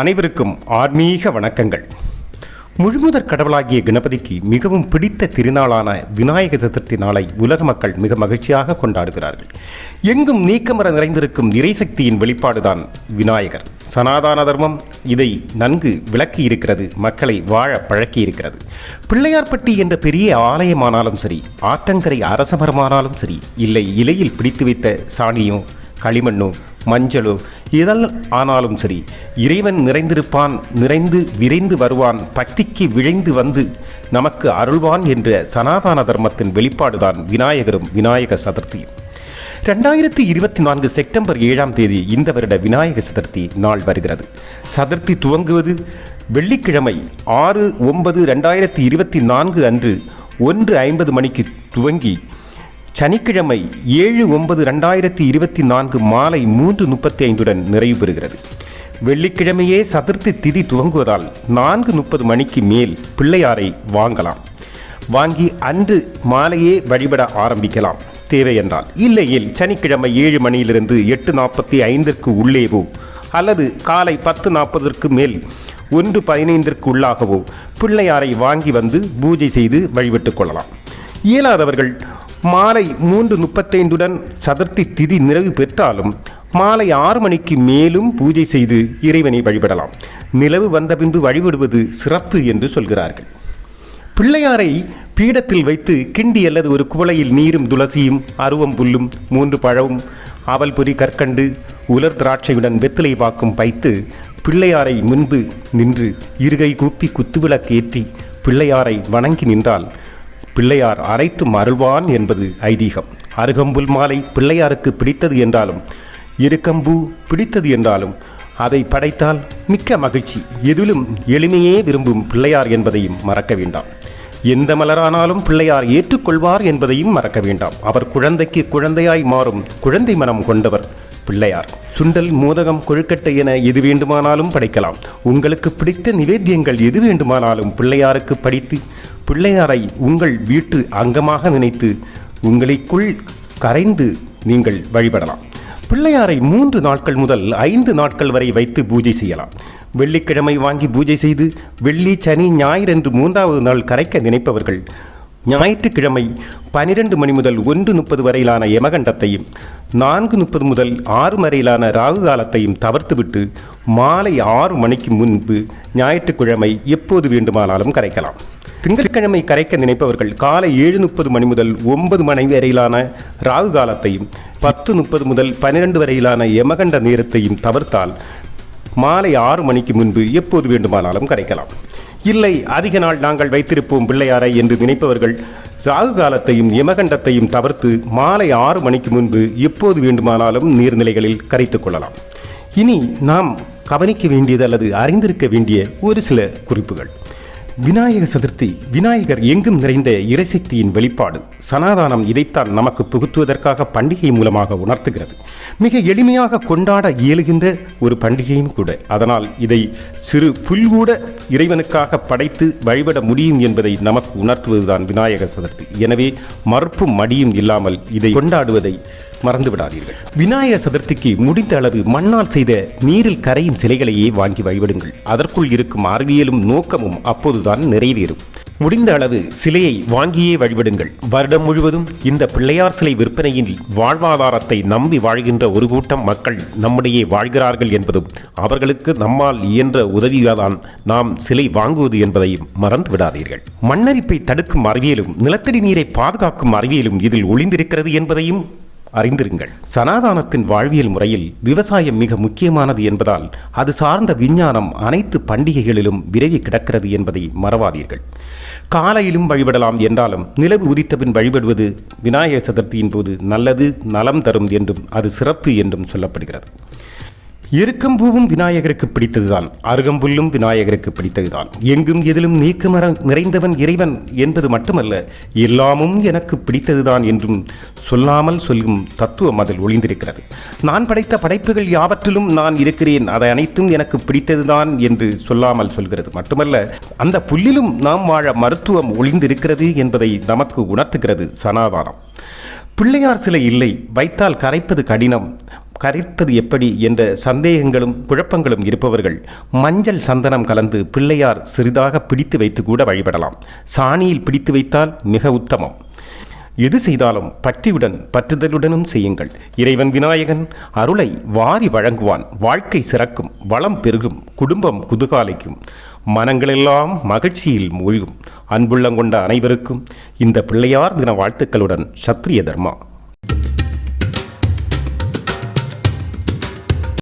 அனைவருக்கும் ஆன்மீக வணக்கங்கள். முழுமுதற் கடவுளாகிய கணபதிக்கு மிகவும் பிடித்த திருநாளான விநாயக சதுர்த்தி நாளை உலக மக்கள் மிக மகிழ்ச்சியாக கொண்டாடுகிறார்கள். எங்கும் நீக்கமர நிறைந்திருக்கும் இறைசக்தியின் வெளிப்பாடுதான் விநாயகர். சனாதன தர்மம் இதை நன்கு விளக்கி இருக்கிறது, மக்களை வாழ பழக்கி இருக்கிறது. பிள்ளையார்பட்டி என்ற பெரிய ஆலயமானாலும் சரி, ஆற்றங்கரை அரசமரமானாலும் சரி, இல்லை இலையில் பிடித்து வைத்த சாணியோ களிமண்ணோ மஞ்சளோ இதழ் ஆனாலும் சரி, இறைவன் நிறைந்திருப்பான், நிறைந்து விரைந்து வருவான், பக்திக்கு விழைந்து வந்து நமக்கு அருள்வான் என்ற சனாதன தர்மத்தின் வெளிப்பாடுதான் விநாயகரும் விநாயக சதுர்த்தியும். 2024 செப்டம்பர் 7ஆம் தேதி இந்த வருட விநாயக சதுர்த்தி நாள் வருகிறது. சதுர்த்தி துவங்குவது வெள்ளிக்கிழமை 6/9/2024 அன்று 1:50 மணிக்கு துவங்கி சனிக்கிழமை 7/9/2024 மாலை 3:35 நிறைவு பெறுகிறது. வெள்ளிக்கிழமையே சதுர்த்தி திதி துவங்குவதால் 4:30 மணிக்கு மேல் பிள்ளையாரை வாங்கி அன்று மாலையே வழிபட ஆரம்பிக்கலாம் தேவை என்றால். இல்லையில் சனிக்கிழமை 7 மணியிலிருந்து 8:45 உள்ளேவோ அல்லது காலை 10:40 மேல் 1:15 உள்ளாகவோ பிள்ளையாரை வாங்கி வந்து பூஜை செய்து வழிபட்டுக் கொள்ளலாம். இயலாதவர்கள் மாலை 3:35 சதுர்த்தி திதி நிறைவு பெற்றாலும் மாலை 6 மணிக்கு மேலும் பூஜை செய்து இறைவனை வழிபடலாம். நிலவு வந்த பின்பு வழிபடுவது சிறப்பு என்று சொல்கிறார்கள். பிள்ளையாரை பீடத்தில் வைத்து கிண்டி அல்லது ஒரு குவளையில் நீரும் துளசியும் அருவம்புல்லும் 3 பழமும் அவல் பொரி கற்கண்டு உலர் திராட்சையுடன் வெத்திலை பாக்கும் வைத்து பிள்ளையாரை முன்பு நின்று இருகை கூப்பி குத்துவிளக்கு பிள்ளையாரை வணங்கி நின்றால் பிள்ளையார் அனைத்தும் அருள்வான் என்பது ஐதீகம். அருகம்புல் மாலை பிள்ளையாருக்கு பிடித்தது என்றாலும், இருக்கம்பூ பிடித்தது என்றாலும் அதை படைத்தால் மிக்க மகிழ்ச்சி. எதிலும் எளிமையே விரும்பும் பிள்ளையார் என்பதையும் மறக்க வேண்டாம். எந்த மலரானாலும் பிள்ளையார் ஏற்றுக்கொள்வார் என்பதையும் மறக்க வேண்டாம். அவர் குழந்தைக்கு குழந்தையாய் மாறும் குழந்தை மனம் கொண்டவர் பிள்ளையார். சுண்டல், மோதகம், கொழுக்கட்டை என எது வேண்டுமானாலும் படைக்கலாம். உங்களுக்கு பிடித்த நிவேத்தியங்கள் எது வேண்டுமானாலும் பிள்ளையாருக்கு படித்து பிள்ளையாரை உங்கள் வீட்டு அங்கமாக நினைத்து உங்களுக்குள் கரைந்து நீங்கள் வழிபடலாம். பிள்ளையாரை 3 நாட்கள் முதல் 5 நாட்கள் வரை வைத்து பூஜை செய்யலாம். வெள்ளிக்கிழமை வாங்கி பூஜை செய்து வெள்ளி, சனி, ஞாயிறு என்று 3ஆவது நாள் கரைக்க நினைப்பவர்கள் ஞாயிற்றுக்கிழமை 12 மணி முதல் 1:30 வரையிலான யமகண்டத்தையும் 4:30 முதல் 6 வரையிலான ராகு காலத்தையும் தவிர்த்துவிட்டு மாலை 6 மணிக்கு முன்பு ஞாயிற்றுக்கிழமை எப்போது வேண்டுமானாலும் கரைக்கலாம். திங்கட்கிழமை கரைக்க நினைப்பவர்கள் காலை 7:30 மணி முதல் 9 மணி வரையிலான ராகு காலத்தையும் 10:30 முதல் 12 வரையிலான யமகண்ட நேரத்தையும் தவிர்த்தால் மாலை 6 மணிக்கு முன்பு எப்போது வேண்டுமானாலும் கரைக்கலாம். இல்லை, அதிக நாள் நாங்கள் வைத்திருப்போம் பிள்ளையாரை என்று நினைப்பவர்கள் ராகு காலத்தையும் யமகண்டத்தையும் தவிர்த்து மாலை 6 மணிக்கு முன்பு எப்போது வேண்டுமானாலும் நீர்நிலைகளில் கரைத்து கொள்ளலாம். இனி நாம் கவனிக்க வேண்டியது அல்லது அறிந்திருக்க வேண்டிய ஒரு சில குறிப்புகள். விநாயக சதுர்த்தி விநாயகர் எங்கும் நிறைந்த இறைசக்தியின் வெளிப்பாடு. சனாதானம் இதைத்தான் நமக்கு புகுத்துவதற்காக பண்டிகை மூலமாக உணர்த்துகிறது. மிக எளிமையாக கொண்டாட இயலுகின்ற ஒரு பண்டிகையும் கூட. அதனால் இதை சிறு புல் கூட இறைவனுக்காக படைத்து வழிபட முடியும் என்பதை நமக்கு உணர்த்துவதுதான் விநாயக சதுர்த்தி. எனவே மறுப்பும் மடியும் இல்லாமல் இதை கொண்டாடுவதை மறந்துவிடாதீர்கள். விநாயக சதுர்த்திக்கு முடிந்த அளவு மண்ணால் செய்த நீரில் கரையும் சிலைகளையே வாங்கி வழிபடுங்கள். அதற்குள் இருக்கும் அறிவியலும் நோக்கமும் அப்போதுதான் நிறைவேறும். முடிந்த அளவு சிலையை வாங்கியே வழிபடுங்கள். வருடம் முழுவதும் இந்த பிள்ளையார் சிலை விற்பனையில் வாழ்வாதாரத்தை நம்பி வாழ்கின்ற ஒரு கூட்டம் மக்கள் நம்முடைய வாழ்கிறார்கள் என்பதும் அவர்களுக்கு நம்மால் இயன்ற உதவியாதான் நாம் சிலை வாங்குவது என்பதையும் மறந்து விடாதீர்கள். மண்ணரிப்பை தடுக்கும் அறிவியலும் நிலத்தடி நீரை பாதுகாக்கும் அறிவியலும் இதில் ஒளிந்திருக்கிறது என்பதையும் அறிந்திருங்கள். சனாதானத்தின் வாழ்வியல் முறையில் விவசாயம் மிக முக்கியமானது என்பதால் அது சார்ந்த விஞ்ஞானம் அனைத்து பண்டிகைகளிலும் விரவி கிடக்கிறது என்பதை மறவாதீர்கள். காலையிலும் வழிபடலாம் என்றாலும் நிலவு உதித்த பின் வழிபடுவது விநாயக சதுர்த்தியின் போது நல்லது, நலம் தரும் என்றும் அது சிறப்பு என்றும் சொல்லப்படுகிறது. எருக்கம்பூவும் விநாயகருக்கு பிடித்ததுதான், அருகம்புல்லும் விநாயகருக்கு பிடித்ததுதான். எங்கும் எதிலும் நீக்கமர நிறைந்தவன் இறைவன் என்பது மட்டுமல்ல, எல்லாமும் எனக்கு பிடித்ததுதான் என்றும் சொல்லாமல் சொல்லும் தத்துவம் அதில் ஒளிந்திருக்கிறது. நான் படைத்த படைப்புகள் யாவற்றிலும் நான் இருக்கிறேன், அதை அனைத்தும் எனக்கு பிடித்ததுதான் என்று சொல்லாமல் சொல்கிறது மட்டுமல்ல, அந்த புல்லிலும் நாம் வாழ மருத்துவம் ஒளிந்திருக்கிறது என்பதை நமக்கு உணர்த்துகிறது சனாதானம். பிள்ளையார் சிலை இல்லை, வைத்தால் கரைப்பது கடினம், கரைப்பது எப்படி என்ற சந்தேகங்களும் குழப்பங்களும் இருப்பவர்கள் மஞ்சள் சந்தனம் கலந்து பிள்ளையார் சிறிதாக பிடித்து வைத்து கூட வழிபடலாம். சாணியில் பிடித்து வைத்தால் மிக உத்தமம். எது செய்தாலும் பக்தியுடன் பற்றுதலுடனும் செய்யுங்கள். இறைவன் விநாயகன் அருளை வாரி வழங்குவான். வாழ்க்கை சிறக்கும், வளம் பெருகும், குடும்பம் குதூகலிக்கும், மனங்களெல்லாம் மகிழ்ச்சியில் மூழ்கும். அன்புள்ளங்கொண்ட அனைவருக்கும் இந்த பிள்ளையார் தின வாழ்த்துக்களுடன் சத்திரிய தர்மா.